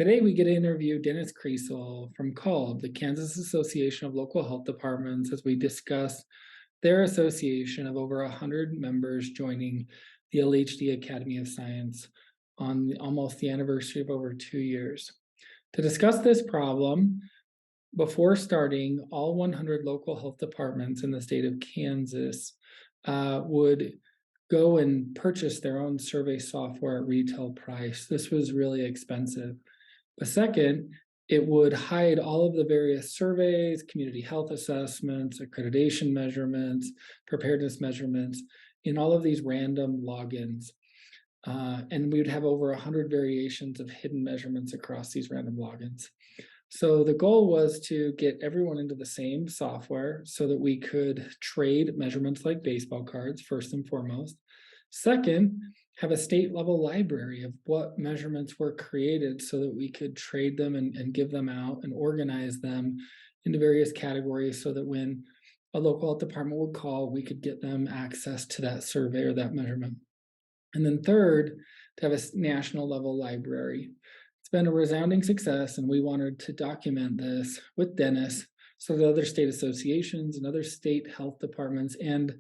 Today, we get to interview Dennis Kriesel from KALHD, the Kansas Association of Local Health Departments, as we discuss their association of over 100 members joining the LHD Academy of Science on almost the anniversary of over 2 years. To discuss this problem, before starting, all 100 local health departments in the state of Kansas would go and purchase their own survey software at retail price. This was really expensive. But second, it would hide all of the various surveys, community health assessments, accreditation measurements, preparedness measurements in all of these random logins. And we would have over 100 variations of hidden measurements across these random logins. So the goal was to get everyone into the same software so that we could trade measurements like baseball cards, first and foremost. Second, have a state level library of what measurements were created so that we could trade them and give them out and organize them into various categories so that when a local health department would call, we could get them access to that survey or that measurement. And then third, to have a national level library. It's been a resounding success, and we wanted to document this with Dennis so that other state associations and other state health departments and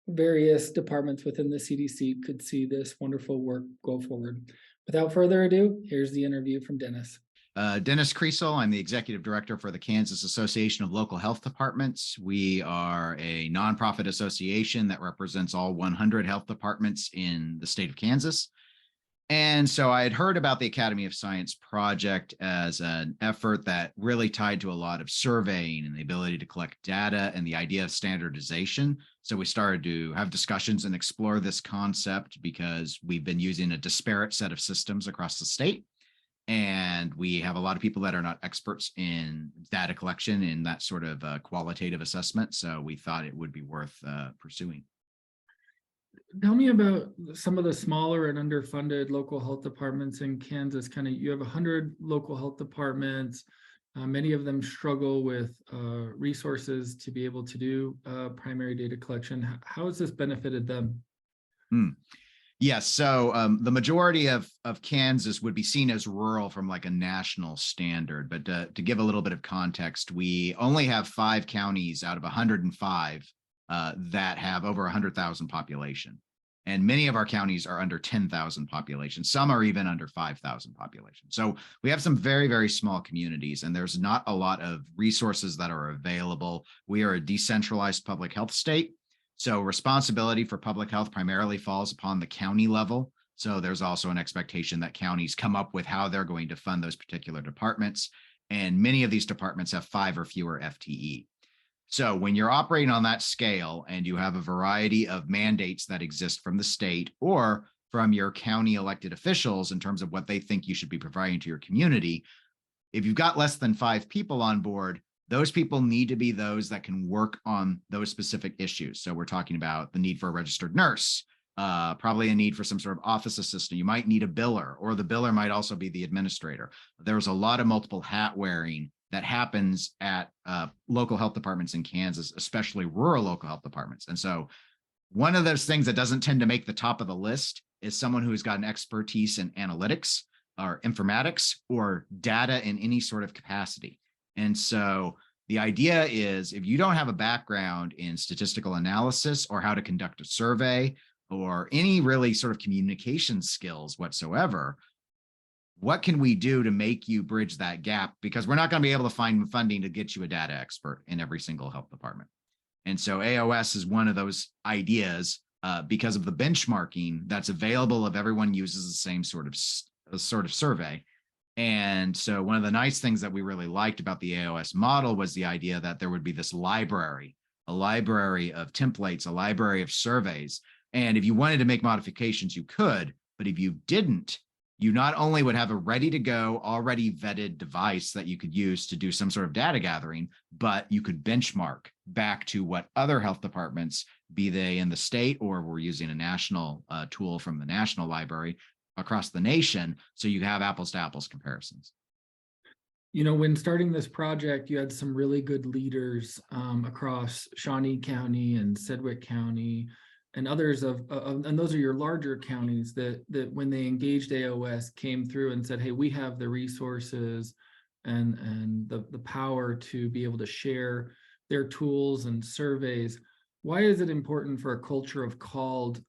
various departments within the CDC could see this wonderful work go forward. Without further ado, here's the interview from Dennis. Dennis Kriesel. I'm the Executive Director for the Kansas Association of Local Health Departments. We are a nonprofit association that represents all 100 health departments in the state of Kansas. And so I had heard about the Academy of Science project as an effort that really tied to a lot of surveying and the ability to collect data and the idea of standardization. So we started to have discussions and explore this concept because we've been using a disparate set of systems across the state. And we have a lot of people that are not experts in data collection in that sort of qualitative assessment. So we thought it would be worth pursuing. Tell me about some of the smaller and underfunded local health departments in Kansas. You have 100 local health departments. Many of them struggle with resources to be able to do primary data collection. How has this benefited them? Yes, so the majority of Kansas would be seen as rural from like a national standard. But to give a little bit of context, we only have 5 counties out of 105 that have over 100,000 population. And many of our counties are under 10,000 population. Some are even under 5,000 population. So we have some very, very small communities, and there's not a lot of resources that are available. We are a decentralized public health state. So responsibility for public health primarily falls upon the county level. So there's also an expectation that counties come up with how they're going to fund those particular departments. And many of these departments have 5 or fewer FTE. So when you're operating on that scale and you have a variety of mandates that exist from the state or from your county elected officials in terms of what they think you should be providing to your community, if you've got less than 5 people on board, those people need to be those that can work on those specific issues. So we're talking about the need for a registered nurse, probably a need for some sort of office assistant. You might need a biller, or the biller might also be the administrator. There's a lot of multiple hat wearing that happens at local health departments in Kansas, especially rural local health departments. And so one of those things that doesn't tend to make the top of the list is someone who's got an expertise in analytics or informatics or data in any sort of capacity. And so the idea is if you don't have a background in statistical analysis or how to conduct a survey or any really sort of communication skills whatsoever, what can we do to make you bridge that gap? Because we're not going to be able to find funding to get you a data expert in every single health department. And so AOS is one of those ideas because of the benchmarking that's available if everyone uses the same sort of survey. And so one of the nice things that we really liked about the AOS model was the idea that there would be this library, a library of templates, a library of surveys. And if you wanted to make modifications, you could, but if you didn't, you not only would have a ready to go, already vetted device that you could use to do some sort of data gathering, but you could benchmark back to what other health departments, be they in the state or we're using a national tool from the National Library across the nation. So you have apples to apples comparisons. You know, when starting this project, you had some really good leaders across Shawnee County and Sedgwick County and others and those are your larger counties that when they engaged AOS came through and said, hey, we have the resources and the power to be able to share their tools and surveys. Why is it important for a culture of KALHD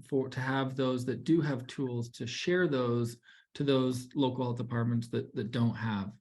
for to have those that do have tools to share those to those local health departments that don't have?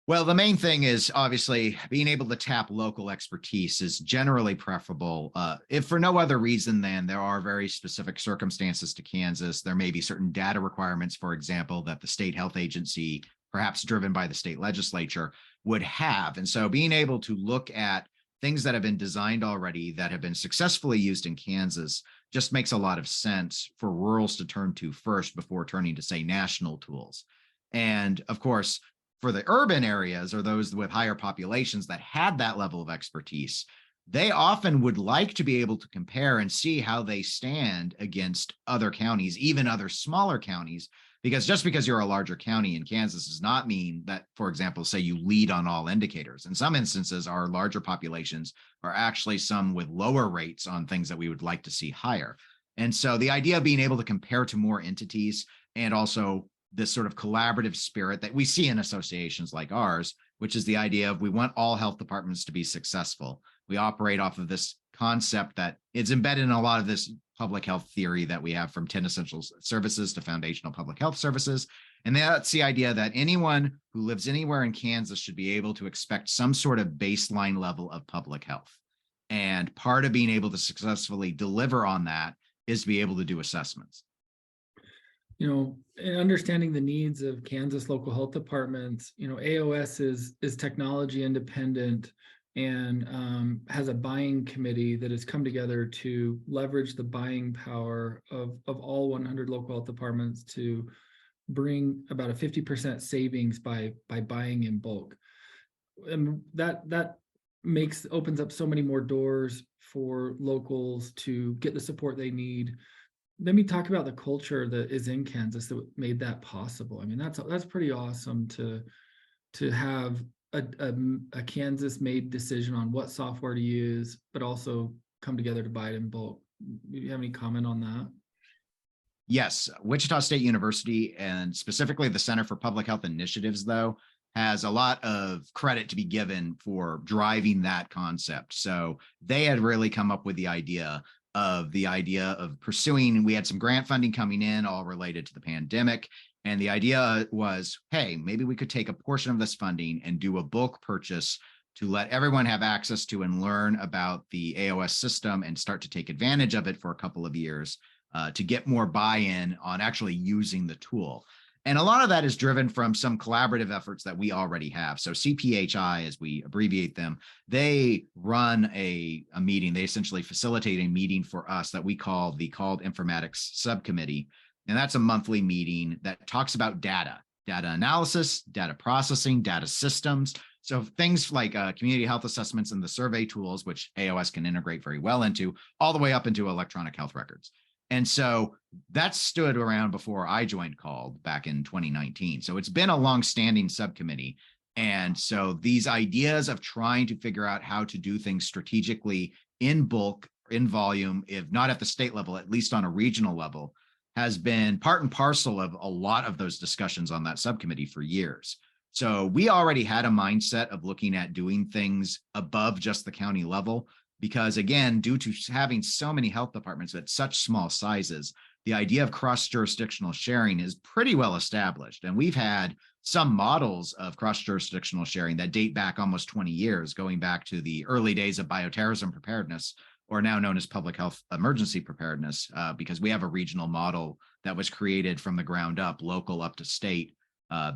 Well, the main thing is obviously being able to tap local expertise is generally preferable, if for no other reason than there are very specific circumstances to Kansas. There may be certain data requirements, for example, that the state health agency, perhaps driven by the state legislature, would have. And so being able to look at things that have been designed already that have been successfully used in Kansas just makes a lot of sense for rurals to turn to first before turning to, say, national tools. And of course, for the urban areas or those with higher populations that had that level of expertise, they often would like to be able to compare and see how they stand against other counties, even other smaller counties, because just because you're a larger county in Kansas does not mean that, for example, say you lead on all indicators. In some instances, our larger populations are actually some with lower rates on things that we would like to see higher. And so the idea of being able to compare to more entities and also this sort of collaborative spirit that we see in associations like ours, which is the idea of we want all health departments to be successful. We operate off of this concept that it's embedded in a lot of this public health theory that we have, from 10 essential services to foundational public health services. And that's the idea that anyone who lives anywhere in Kansas should be able to expect some sort of baseline level of public health. And part of being able to successfully deliver on that is to be able to do assessments. And understanding the needs of Kansas local health departments, AOS is technology independent and has a buying committee that has come together to leverage the buying power of all 100 local health departments to bring about a 50% savings by buying in bulk. And that opens up so many more doors for locals to get the support they need. Let me talk about the culture that is in Kansas that made that possible. I mean, that's pretty awesome to have a Kansas-made decision on what software to use, but also come together to buy it in bulk. Do you have any comment on that? Yes, Wichita State University, and specifically the Center for Public Health Initiatives, though, has a lot of credit to be given for driving that concept. So they had really come up with the idea of pursuing, we had some grant funding coming in, all related to the pandemic. And the idea was, hey, maybe we could take a portion of this funding and do a bulk purchase to let everyone have access to and learn about the AOS system and start to take advantage of it for a couple of years to get more buy-in on actually using the tool. And a lot of that is driven from some collaborative efforts that we already have. So CPHI, as we abbreviate them, they run a meeting. They essentially facilitate a meeting for us that we call the KALHD Informatics Subcommittee. And that's a monthly meeting that talks about data analysis, data processing, data systems. So things like community health assessments and the survey tools, which AOS can integrate very well into, all the way up into electronic health records. And so that stood around before I joined KALHD back in 2019. So it's been a long-standing subcommittee. And so these ideas of trying to figure out how to do things strategically in bulk, in volume, if not at the state level, at least on a regional level, has been part and parcel of a lot of those discussions on that subcommittee for years. So we already had a mindset of looking at doing things above just the county level, because again, due to having so many health departments at such small sizes, the idea of cross-jurisdictional sharing is pretty well established. And we've had some models of cross-jurisdictional sharing that date back almost 20 years, going back to the early days of bioterrorism preparedness, or now known as public health emergency preparedness, because we have a regional model that was created from the ground up, local up to state,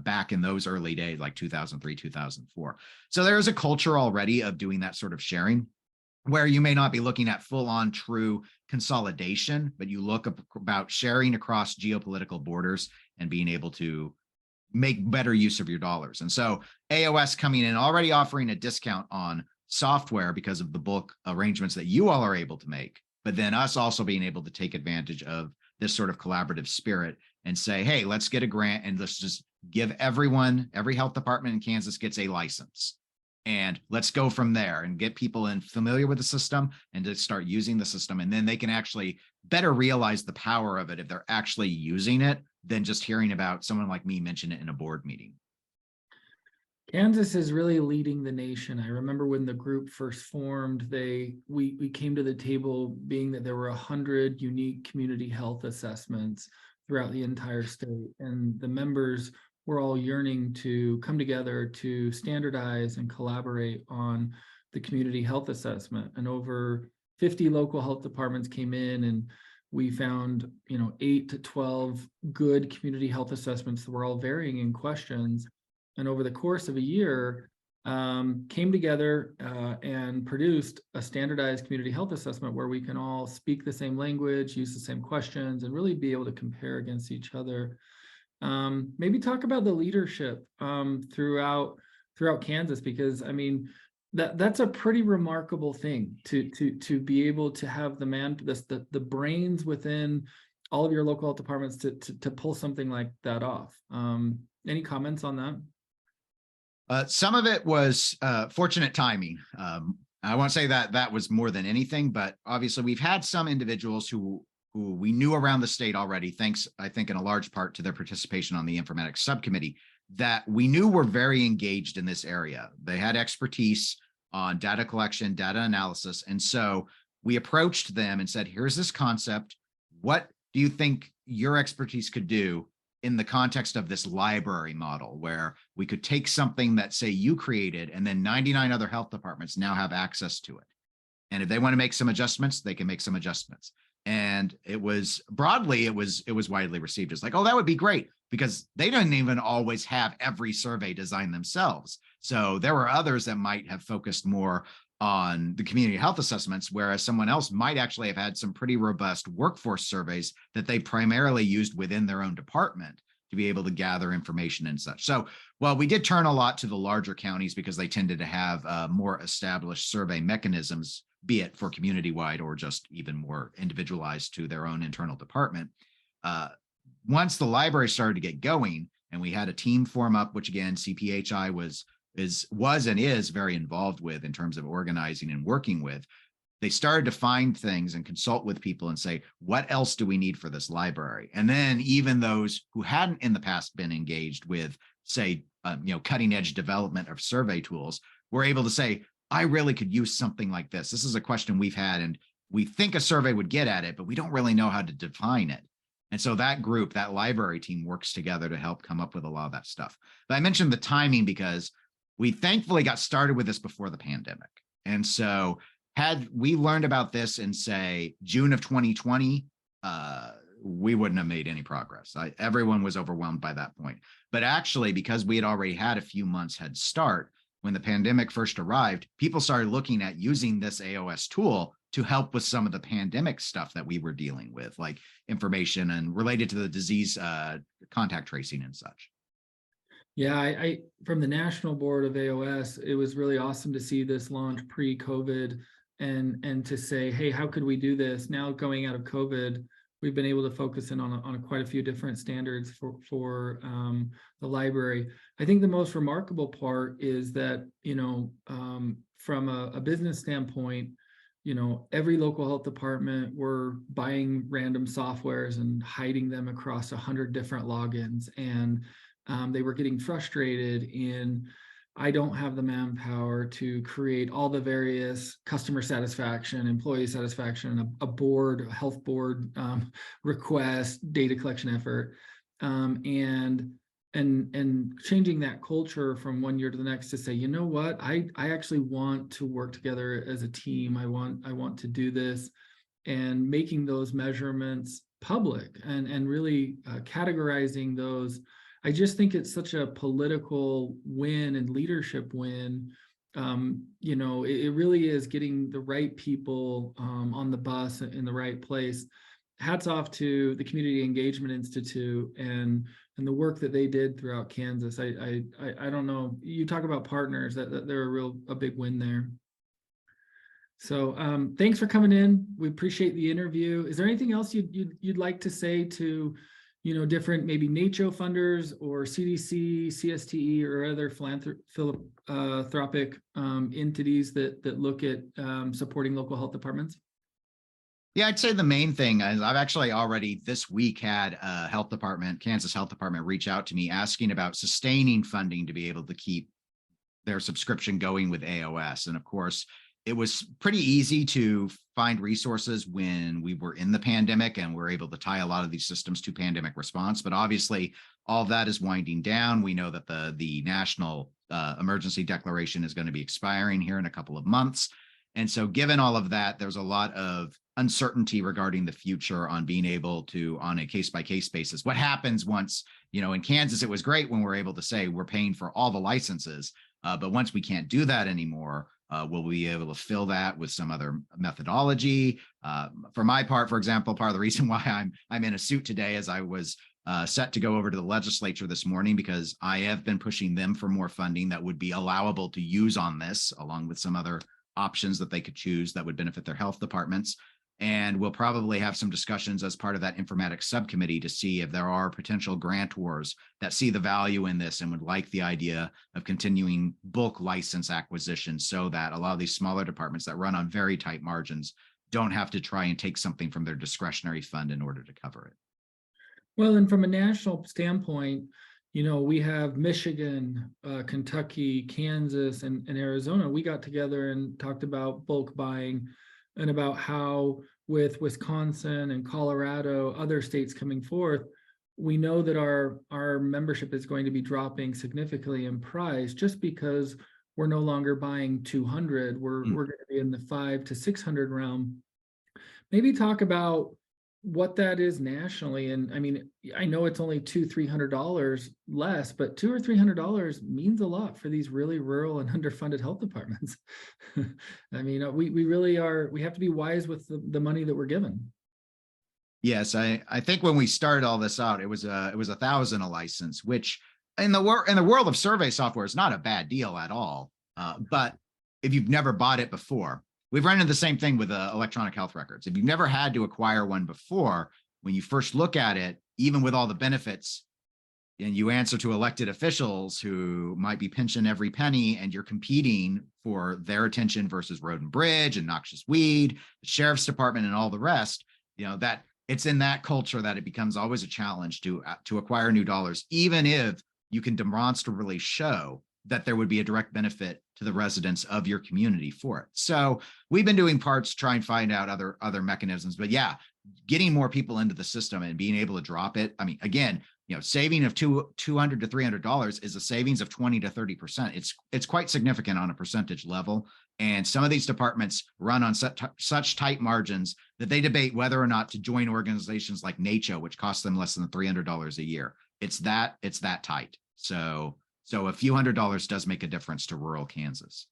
back in those early days, like 2003, 2004. So there is a culture already of doing that sort of sharing, where you may not be looking at full-on true consolidation, but you look about sharing across geopolitical borders and being able to make better use of your dollars. And so AOS coming in already offering a discount on software because of the bulk arrangements that you all are able to make, but then us also being able to take advantage of this sort of collaborative spirit and say, hey, let's get a grant and let's just give everyone, every health department in Kansas gets a license. and let's go from there and get people in familiar with the system and to start using the system. And then they can actually better realize the power of it if they're actually using it than just hearing about someone like me mention it in a board meeting. Kansas is really leading the nation. I remember when the group first formed, we came to the table being that there were 100 unique community health assessments throughout the entire state, and the members were all yearning to come together to standardize and collaborate on the community health assessment. And over 50 local health departments came in, and we found 8 to 12 good community health assessments that were all varying in questions, and over the course of a year came together and produced a standardized community health assessment where we can all speak the same language, use the same questions, and really be able to compare against each other. Maybe talk about the leadership throughout Kansas, because I mean that's a pretty remarkable thing to be able to have the brains within all of your local health departments to pull something like that off. Any comments on that? Some of it was fortunate timing. I won't say that that was more than anything, but obviously we've had some individuals who we knew around the state already, thanks, I think, in a large part to their participation on the informatics subcommittee, that we knew were very engaged in this area. They had expertise on data collection, data analysis. And so we approached them and said, here's this concept. What do you think your expertise could do in the context of this library model, where we could take something that, say, you created, and then 99 other health departments now have access to it. And if they want to make some adjustments, they can make some adjustments. And it was broadly, it was widely received as like, oh, that would be great, because they didn't even always have every survey designed themselves. So there were others that might have focused more on the community health assessments, whereas someone else might actually have had some pretty robust workforce surveys that they primarily used within their own department to be able to gather information and such. So while we did turn a lot to the larger counties because they tended to have more established survey mechanisms, be it for community-wide or just even more individualized to their own internal department, once the library started to get going and we had a team form up, which again, CPHI was and is very involved with in terms of organizing and working with, they started to find things and consult with people and say, what else do we need for this library? And then even those who hadn't in the past been engaged with, say, cutting edge development of survey tools were able to say, I really could use something like this. This is a question we've had, and we think a survey would get at it, but we don't really know how to define it. And so that group, that library team, works together to help come up with a lot of that stuff. But I mentioned the timing because we thankfully got started with this before the pandemic. And so had we learned about this in, say, June of 2020, we wouldn't have made any progress. Everyone was overwhelmed by that point. But actually, because we had already had a few months head start, when the pandemic first arrived, people started looking at using this AOS tool to help with some of the pandemic stuff that we were dealing with, like information and related to the disease contact tracing and such. Yeah, I from the national board of AOS, it was really awesome to see this launch pre-COVID and to say, hey, how could we do this? Now going out of COVID, we've been able to focus in on quite a few different standards for the library. I think the most remarkable part is that, from a business standpoint, every local health department were buying random softwares and hiding them across 100 different logins. And they were getting frustrated in, I don't have the manpower to create all the various customer satisfaction, employee satisfaction, a board, a health board request, data collection effort, and changing that culture from one year to the next to say, you know what, I actually want to work together as a team. I want to do this, and making those measurements public and really categorizing those. I just think it's such a political win and leadership win. It really is getting the right people on the bus in the right place. Hats off to the Community Engagement Institute and the work that they did throughout Kansas. I don't know. You talk about partners, that they're a big win there. So thanks for coming in. We appreciate the interview. Is there anything else you'd like to say to different maybe NATO funders or CDC, CSTE, or other philanthropic entities that look at supporting local health departments? Yeah, I'd say the main thing is I've actually already this week had Kansas Health Department reach out to me asking about sustaining funding to be able to keep their subscription going with AOS. And of course, it was pretty easy to find resources when we were in the pandemic and we're able to tie a lot of these systems to pandemic response. But obviously, all of that is winding down. We know that the national emergency declaration is going to be expiring here in a couple of months. And so given all of that, there's a lot of uncertainty regarding the future on being able to, on a case-by-case basis, what happens once, in Kansas, it was great when we're able to say we're paying for all the licenses. But once we can't do that anymore, will we be able to fill that with some other methodology? For my part, for example, part of the reason why I'm in a suit today is I was set to go over to the legislature this morning because I have been pushing them for more funding that would be allowable to use on this, along with some other options that they could choose that would benefit their health departments. And we'll probably have some discussions as part of that informatics subcommittee to see if there are potential grantors that see the value in this and would like the idea of continuing bulk license acquisition so that a lot of these smaller departments that run on very tight margins don't have to try and take something from their discretionary fund in order to cover it. Well, and from a national standpoint, we have Michigan, Kentucky, Kansas, and Arizona. We got together and talked about bulk buying and about how with Wisconsin and Colorado, other states coming forth, we know that our membership is going to be dropping significantly in price just because we're no longer buying 200. We're going to be in the 500 to 600 realm. Maybe talk about what that is nationally. And I mean, I know it's only $200-300 less, but $200 or $300 means a lot for these really rural and underfunded health departments. I mean, we really are, we have to be wise with the money that we're given. Yes, I think when we started all this out, it was $1,000 a license, which in the world of survey software is not a bad deal at all. But if you've never bought it before, we've run into the same thing with electronic health records. If you've never had to acquire one before, when you first look at it, even with all the benefits, and you answer to elected officials who might be pinching every penny, and you're competing for their attention versus road and bridge and noxious weed, the sheriff's department, and all the rest, that it's in that culture that it becomes always a challenge to acquire new dollars, even if you can demonstrably show that there would be a direct benefit to the residents of your community for it. So we've been doing parts to try and find out other mechanisms, but yeah, getting more people into the system and being able to drop it. I mean, again, saving of $200 to $300 is a savings of 20 to 30%. It's quite significant on a percentage level. And some of these departments run on such tight margins that they debate whether or not to join organizations like NATO, which costs them less than $300 a year. It's that tight. So a few $100s does make a difference to rural Kansas.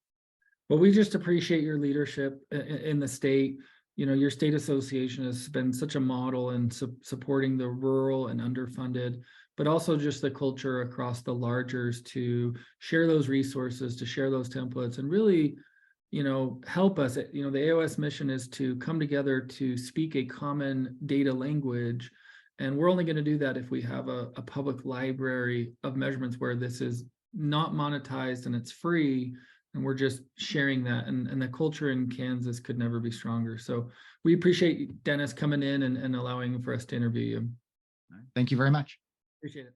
Well, we just appreciate your leadership in the state. Your state association has been such a model in supporting the rural and underfunded, but also just the culture across the largers to share those resources, to share those templates, and really, help us. The AOS mission is to come together to speak a common data language. And we're only going to do that if we have a public library of measurements where this is not monetized and it's free, and we're just sharing that. And the culture in Kansas could never be stronger. So we appreciate Dennis coming in and allowing for us to interview you. Thank you very much. Appreciate it.